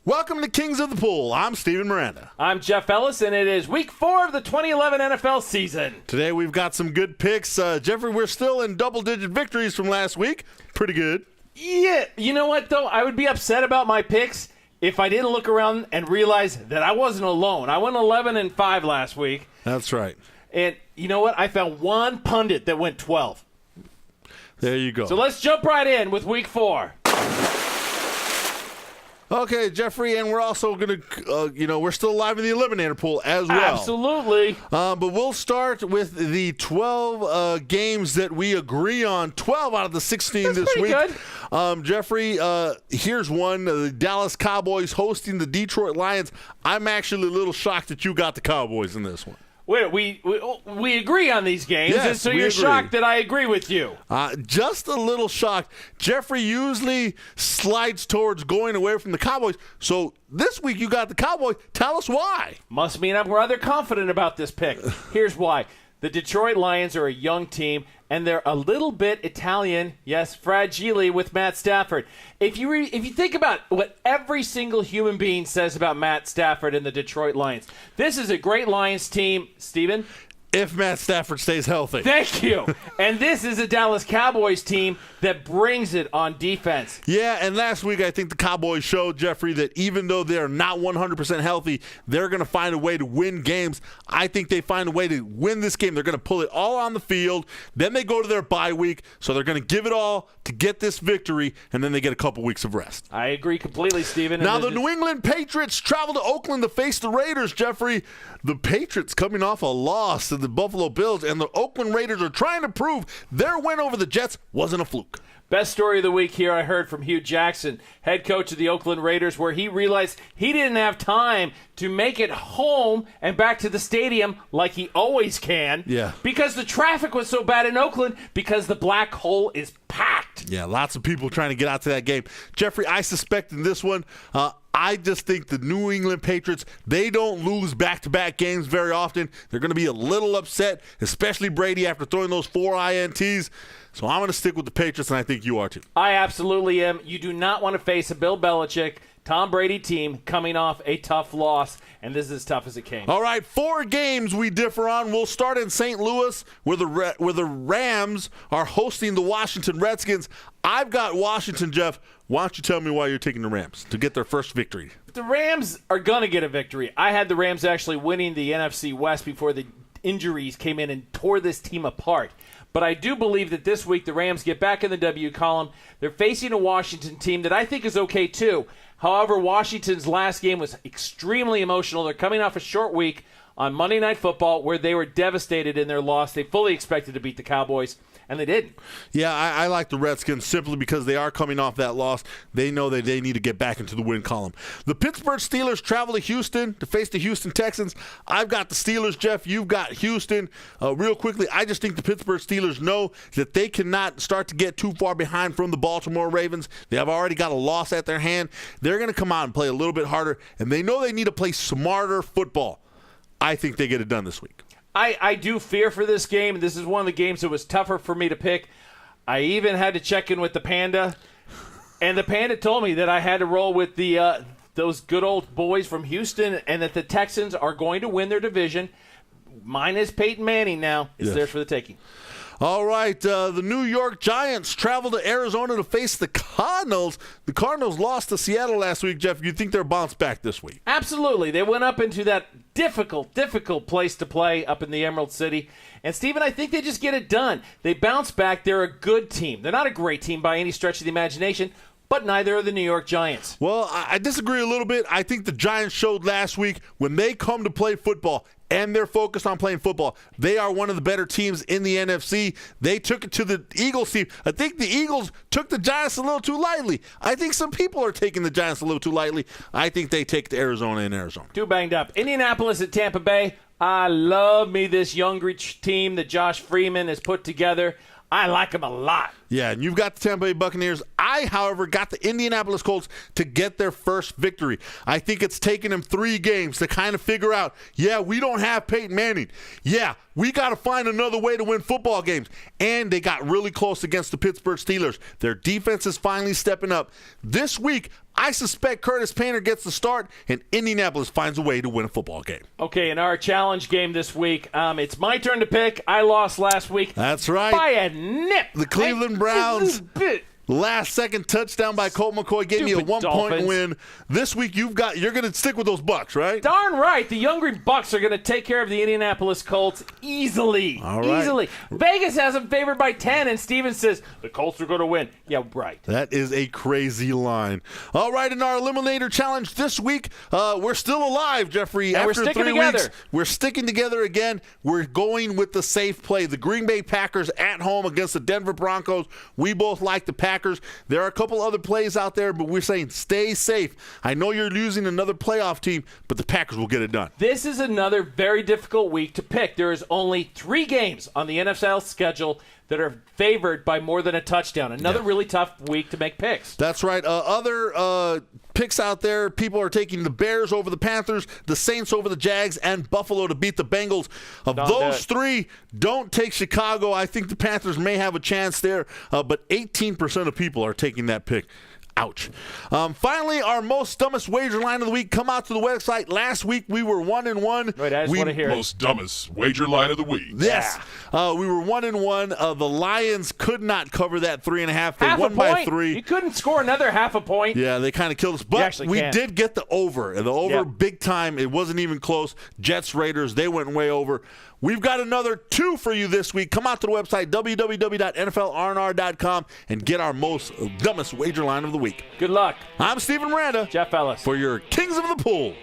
Welcome to Kings of the Pool. I'm Steven Miranda. I'm Jeff Ellis, and it is Week 4 of the 2011 NFL season. Today we've got some good picks. Jeffrey, we're still in double-digit victories from last week. Pretty good. Yeah, you know what, though? I would be upset about my picks if I didn't look around and realize that I wasn't alone. I went 11-5 last week. That's right. And you know what? I found one pundit that went 12. There you go. So let's jump right in with Week 4. Okay, Jeffrey, and we're also going to, we're still live in the Eliminator Pool as well. Absolutely. But we'll start with the 12 games that we agree on, 12 out of the 16 That's this week. Good. Jeffrey, here's one. The Dallas Cowboys hosting the Detroit Lions. I'm actually a little shocked that you got the Cowboys in this one. Wait, we agree on these games, yes, and so you're agree. Shocked that I agree with you. Just a little shocked. Jeffrey usually slides towards going away from the Cowboys, so this week you got the Cowboys. Tell us why. Must mean I'm rather confident about this pick. Here's why. The Detroit Lions are a young team, and they're a little bit Italian, yes, fragile with Matt Stafford. If you think about what every single human being says about Matt Stafford and the Detroit Lions, this is a great Lions team, Steven. If Matt Stafford stays healthy. Thank you. And this is a Dallas Cowboys team that brings it on defense. Yeah, and last week I think the Cowboys showed, Jeffrey, that even though they're not 100% healthy, they're going to find a way to win games. I think they find a way to win this game. They're going to pull it all on the field. Then they go to their bye week, so they're going to give it all to get this victory, and then they get a couple weeks of rest. I agree completely, Steven. Now the New England Patriots travel to Oakland to face the Raiders, Jeffrey. The Patriots coming off a loss to the Buffalo Bills, and the Oakland Raiders are trying to prove their win over the Jets wasn't a fluke. Best story of the week here I heard from Hugh Jackson, head coach of the Oakland Raiders, where he realized he didn't have time to make it home and back to the stadium like he always can. Yeah. Because the traffic was so bad in Oakland because the black hole is packed. Yeah, lots of people trying to get out to that game. Jeffrey, I suspect in this one, I just think the New England Patriots, they don't lose back-to-back games very often. They're going to be a little upset, especially Brady after throwing those 4 INTs. So I'm going to stick with the Patriots, and I think you are too. I absolutely am. You do not want to face a Bill Belichick, Tom Brady team coming off a tough loss, and this is as tough as it came. All right, 4 games we differ on. We'll start in St. Louis where the Rams are hosting the Washington Redskins. I've got Washington, Jeff. Why don't you tell me why you're taking the Rams to get their first victory? The Rams are going to get a victory. I had the Rams actually winning the NFC West before the injuries came in and tore this team apart. But I do believe that this week the Rams get back in the W column. They're facing a Washington team that I think is okay too. However, Washington's last game was extremely emotional. They're coming off a short week on Monday Night Football where they were devastated in their loss. They fully expected to beat the Cowboys, and they didn't. Yeah, I like the Redskins simply because they are coming off that loss. They know that they need to get back into the win column. The Pittsburgh Steelers travel to Houston to face the Houston Texans. I've got the Steelers, Jeff. You've got Houston. Real quickly, I just think the Pittsburgh Steelers know that they cannot start to get too far behind from the Baltimore Ravens. They have already got a loss at their hand. They're going to come out and play a little bit harder, and they know they need to play smarter football. I think they get it done this week. I do fear for this game. This is one of the games that was tougher for me to pick. I even had to check in with the Panda, and the Panda told me that I had to roll with the those good old boys from Houston and that the Texans are going to win their division. Mine is Peyton Manning now. It's theirs for the taking. All right, the New York Giants travel to Arizona to face the Cardinals. The Cardinals lost to Seattle last week, Jeff. You think they're bounced back this week? Absolutely. They went up into that difficult place to play up in the Emerald City. And, Steven, I think they just get it done. They bounce back. They're a good team. They're not a great team by any stretch of the imagination, but neither are the New York Giants. Well, I disagree a little bit. I think the Giants showed last week when they come to play football and they're focused on playing football, they are one of the better teams in the NFC. They took it to the Eagles team. I think the Eagles took the Giants a little too lightly. I think some people are taking the Giants a little too lightly. I think they take the Arizona in Arizona. Too banged up. Indianapolis at Tampa Bay. I love me this Youngry team that Josh Freeman has put together. I like them a lot. Yeah, and you've got the Tampa Bay Buccaneers. I, however, got the Indianapolis Colts to get their first victory. I think it's taken them 3 games to kind of figure out, yeah, we don't have Peyton Manning. Yeah, we got to find another way to win football games. And they got really close against the Pittsburgh Steelers. Their defense is finally stepping up. This week, I suspect Curtis Painter gets the start, and Indianapolis finds a way to win a football game. Okay, in our challenge game this week, it's my turn to pick. I lost last week. That's right. By a nip. The Cleveland Browns. Last-second touchdown by Colt McCoy gave me a 1-point win. This week you're going to stick with those Bucs, right? Darn right. The Youngry Bucks are going to take care of the Indianapolis Colts easily. All right. Easily. Vegas has them favored by 10, and Steven says the Colts are going to win. Yeah, right. That is a crazy line. All right, in our Eliminator Challenge this week, we're still alive, Jeffrey. And after we're sticking 3 together. weeks, we're sticking together again. We're going with the safe play. The Green Bay Packers at home against the Denver Broncos. We both like the Packers. There are a couple other plays out there, but we're saying stay safe. I know you're losing another playoff team, but the Packers will get it done. This is another very difficult week to pick. There is only 3 games on the NFL schedule that are favored by more than a touchdown. Another really tough week to make picks. That's right. Other picks out there, people are taking the Bears over the Panthers, the Saints over the Jags, and Buffalo to beat the Bengals. Of those 3, don't take Chicago. I think the Panthers may have a chance there, but 18% of people are taking that pick. Ouch. Finally, our most dumbest wager line of the week. Come out to the website. Last week, we were 1-1. Wait, I just want to hear Most dumbest wager line of the week. Yes. We were 1-1. The Lions could not cover that 3.5. They won by 3. You couldn't score another half a point. Yeah, they kind of killed us. But we did get the over. And the over big time. It wasn't even close. Jets, Raiders, they went way over. We've got another 2 for you this week. Come out to the website, www.nflrnr.com, and get our most dumbest wager line of the week. Good luck. I'm Stephen Miranda. Jeff Ellis. For your Kings of the Pool.